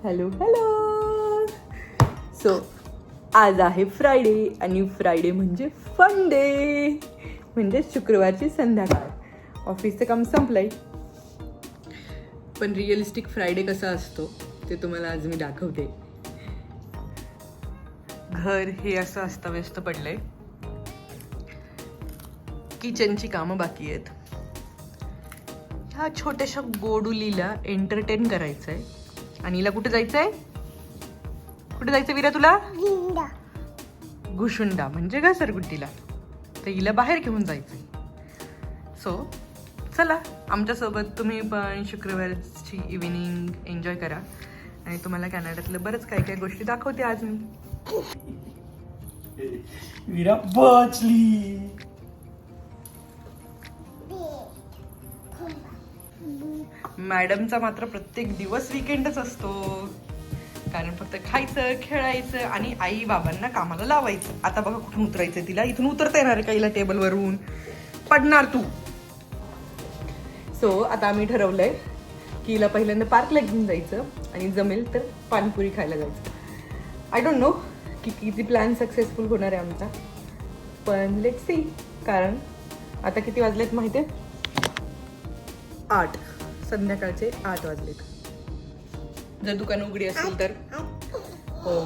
Hello hello. So आज आहे Friday आणि फ्रायडे म्हणजे फन डे, म्हणजे शुक्रवारची संध्याकाळ. ऑफिसचं काम संपलंय, पण रिअलिस्टिक फ्रायडे कसा असतो ते तुम्हाला आज मी दाखवते. घर हे असं अस्ताव्यस्त पडलंय, किचनची कामं बाकी आहेत. ह्या छोट्याशा गोडुलीला एंटरटेन करायचंय. आणि हिला कुठे जायचंय? कुठे जायचं विरा तुला? घुशुंडा म्हणजे घसरगुट्टीला. तर हिला बाहेर घेऊन जायचंय. सो चला आमच्यासोबत तुम्ही पण शुक्रवारची इव्हिनिंग एन्जॉय करा. आणि तुम्हाला कॅनडातलं बरंच काही काही गोष्टी दाखवते आज मी. विरा बचली. मॅडमचा मात्र प्रत्येक दिवस विकेंडच असतो, कारण फक्त खायचं, खेळायचं आणि आई बाबांना कामाला लावायचं. आता बघा कुठून उतरायचं तिला. इथून उतरता येणार का हिला? टेबलवरून पडणार तू. सो आता आम्ही ठरवलंय की हिला पहिल्यांदा पार्कला घेऊन जायचं आणि जमेल तर पाणीपुरी खायला जायचं. आय डोंट नो की किती प्लॅन सक्सेसफुल होणार आहे आमचा, पण लेट्स सी. कारण आता किती वाजलेत माहिती आहे? 8, संध्याकाळचे 8 वाजलेत. जर दुकान उघडी असतील तर हो,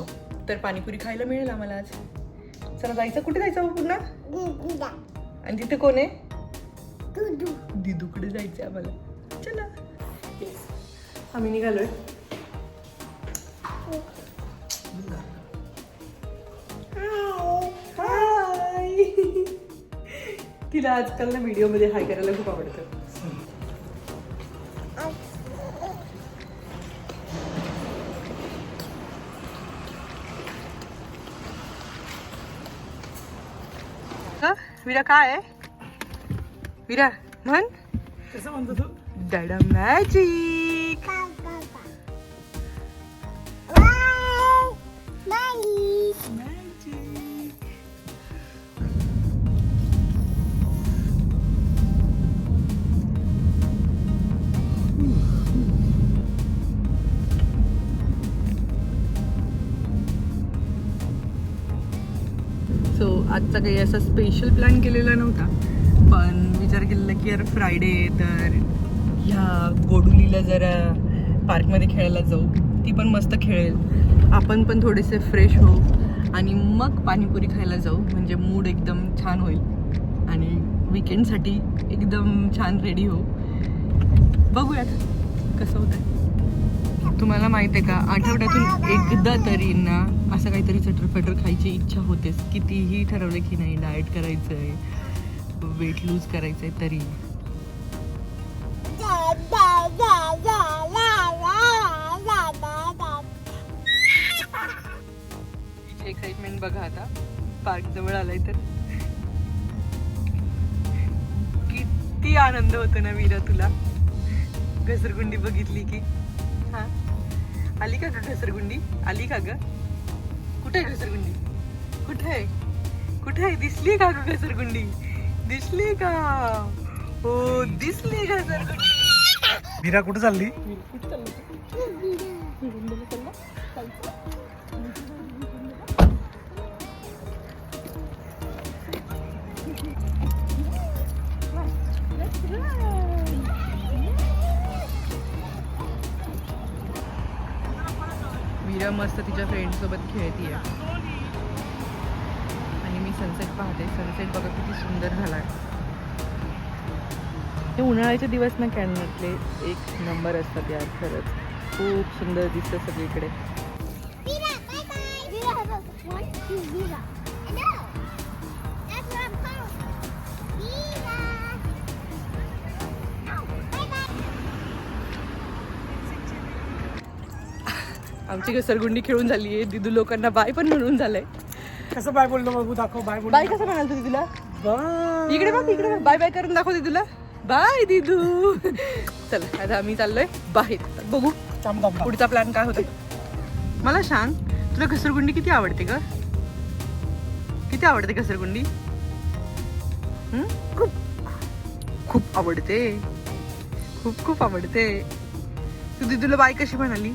तर पाणीपुरी खायला मिळेल आम्हाला आज. चला जायचं. कुठे जायचं पुन्हा? आणि तिथे कोण आहे? दिदूकडे जायचं आम्हाला. चला आम्ही निघालोय. हाय. तिला आजकाल ना व्हिडिओ मध्ये हाय करायला खूप आवडतं. विरा काय आहे? विरा म्हण. कसं म्हणतो तू? डॅडा मॅजिक. सो आजचा काही असा स्पेशल प्लॅन केलेला नव्हता, पण विचार केलेला की यार फ्रायडे तर ह्या गोडुलीला जरा पार्कमध्ये खेळायला जाऊ. ती पण मस्त खेळेल, आपण पण थोडेसे फ्रेश होऊ आणि मग पाणीपुरी खायला जाऊ. म्हणजे मूड एकदम छान होईल आणि विकेंडसाठी एकदम छान रेडी होऊ. बघूयात कसं होतं. तुम्हाला माहिती आहे का, आठवड्यातून एकदा तरी ना असं काहीतरी चटरफटर खायची इच्छा होतेच. कितीही ठरवलं की नाही डाएट करायचं आहे, वेट लूज करायचं आहे तरी. एक्साइटमेंट बघा आता. पार्क जवळ आलाय तर किती आनंद होतो ना वीरा तुला. घसरगुंडी बघितली की. हा आली का ग घसरगुंडी? आली का ग? कुठे आहे घसरगुंडी? कुठे आहे? कुठे आहे? दिसली का ग घसरगुंडी? दिसली का? हो दिसली घसरगुंडी. विरा कुठे चालली? वीरा मस्त तिच्या फ्रेंड सोबत खेळतीये आणि मी सनसेट पाहते. सनसेट बघा किती सुंदर झालाय. हे उन्हाळ्याचे दिवस ना कॅनडातले एक नंबर असतात यार. खरंच खूप सुंदर दिसतं सगळीकडे. आमची घसरगुंडी खेळून झाली आहे. दिदू लोकांना बाय पण म्हणून झालंय. कसं बाय बोललो बाबू? दाखव बाय बोल. बाय कसं म्हणाल तुझी तुला? बाय. इकडे बघ, इकडे बाय बाय करून दाखवते तुला. बाय दिदू. चला आता आम्ही चाललोय बाहेर. बघू पुढचा प्लॅन काय होता. मला सांग, तुला घसरगुंडी किती आवडते ग? किती आवडते घसरगुंडी? खूप आवडते. खूप खूप आवडते. तू दिदूला बाय कशी म्हणाली?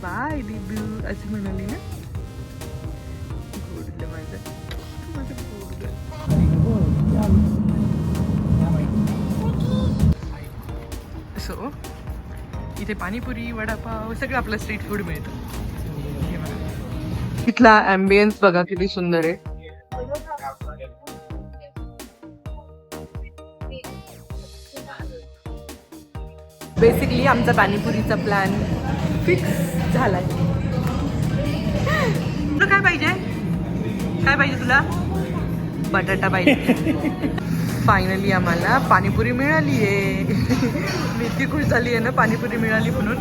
बाय दिदू असं म्हणाली ना. गोडलं माझं गोडलं. सो इथे पाणीपुरी वडापाव सगळं आपलं स्ट्रीट फूड मिळतं. इथला ॲम्बियन्स बघा किती सुंदर आहे. बेसिकली आमचा पाणीपुरीचा प्लॅन फिक्स झालाय. तुला काय पाहिजे, काय पाहिजे तुला? बटाटा पाहिजे. फायनली आम्हाला पाणीपुरी मिळाली आहे. मी इतकी खुश झाली आहे ना पाणीपुरी मिळाली म्हणून.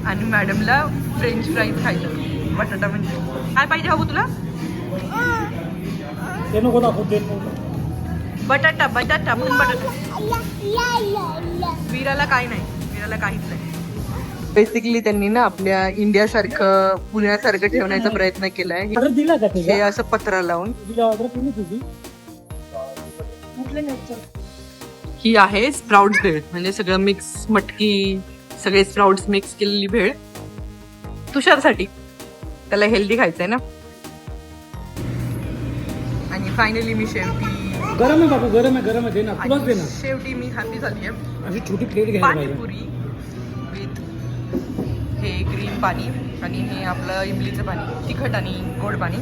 आणि मॅडमला फ्रेंच फ्राईज खायचं. बटाटा म्हणजे काय पाहिजे हवं तुला? बटाटा बटाटा म्हणून बटाटा. वीराला काय नाही, वीराला काहीच नाही. बेसिकली त्यांनी ना आपल्या इंडियासारखं पुण्यासारखं ठेवण्याचा प्रयत्न केलाय. हे असं पत्रा लावून. ही आहे स्प्राउट्स भेळ, म्हणजे सगळं मिक्स मटकी सगळे स्प्राउट्स मिक्स केलेली भेळ तुषारसाठी. त्याला हेल्दी खायचंय ना. आणि फायनली मी शेवटी गरम आहे बाबू, गरम आहे, गरम आहे, दे ना, तुलाच दे ना. शेवटी मी हॅपी झाली आहे. अशी छोटी प्लेट घ्यायला पाहिजे. पाणीपुरी विथ हे ग्रीन पाणी आणि हे आपलं इमलीचं पाणी, तिखट आणि गोड पाणी.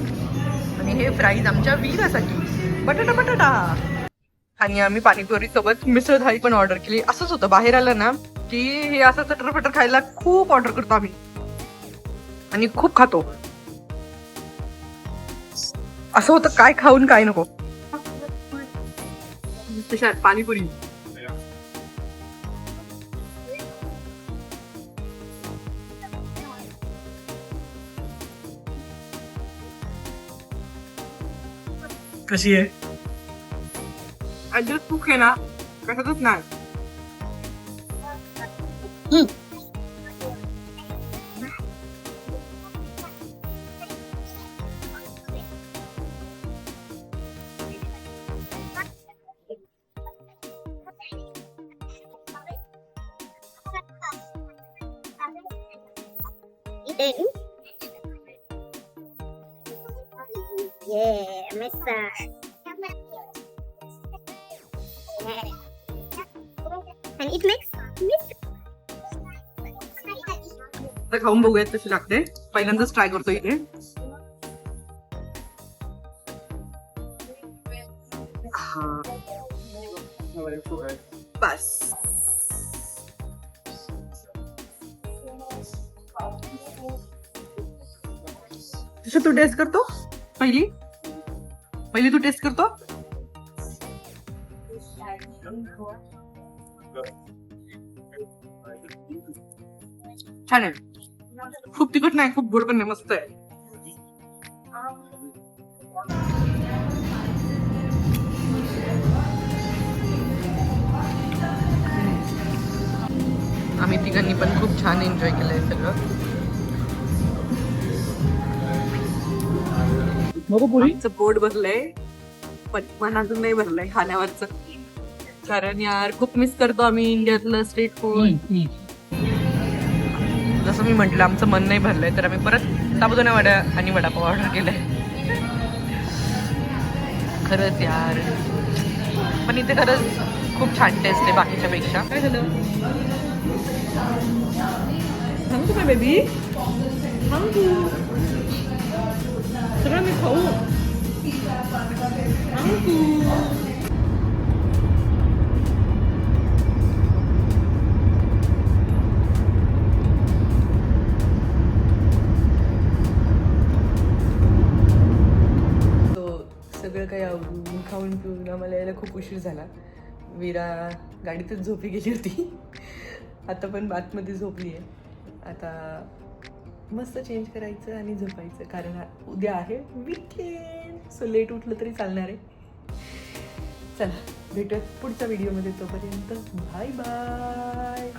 आणि हे फ्राईज आमच्या वीरासाठी बटाटा बटाटा. आणि आम्ही पाणीपुरी सोबत मिसळ थाळी पण ऑर्डर केली. असंच होतं बाहेर आलं ना की हे असं चटरपटर खायला खूप ऑर्डर करतो आम्ही आणि खूप खातो. असं होतं काय खाऊन काय नको. तशात पाणीपुरी कशी आहे? ऍड्रेस कुक आहे ना, कशातच नाही. Yeah, Missa. Yeah. And it makes आता खाऊन बघूयात कशी लागते. पहिल्यांदाच ट्राय करतो इथे. बस तू टेस्ट करतो. पहिली तू टेस्ट करतो. छान आहे. खूप तिखट नाही, खूप गोड पण नाही, मस्त आहे. आम्ही तिघांनी पण खूप छान एन्जॉय केलंय सगळं. आमचं पोट भरलंय पण मन अजून नाही भरलंय खाण्यावरचं. कारण यार खूप मिस करतो आम्ही इंडियातलं स्ट्रीट फूड. जसं मी म्हटलं आमचं मन नाही भरलंय तर आम्ही परत साबुदाणा वडा आणि वडापाव ऑर्डर केलाय. खरंच यार पण इथे खरंच खूप छान टेस्ट आहे बाकीच्या पेक्षा. काय झालं सांगू का बेबी, सांगू सगळं मी खाऊ. सगळं काही आवडून खाऊन पिऊन आम्हाला यायला खूप उशीर झाला. वीरा गाडीतच झोपी गेली होती. आता पण बाथमध्ये झोपली आहे. आता मस्त चेंज करायचं आणि झोपायचं कारण उद्या आहे वीकेंड. सो लेट उठलं तरी चालणार आहे. चला भेटूयात पुढच्या व्हिडिओमध्ये. तोपर्यंत बाय बाय.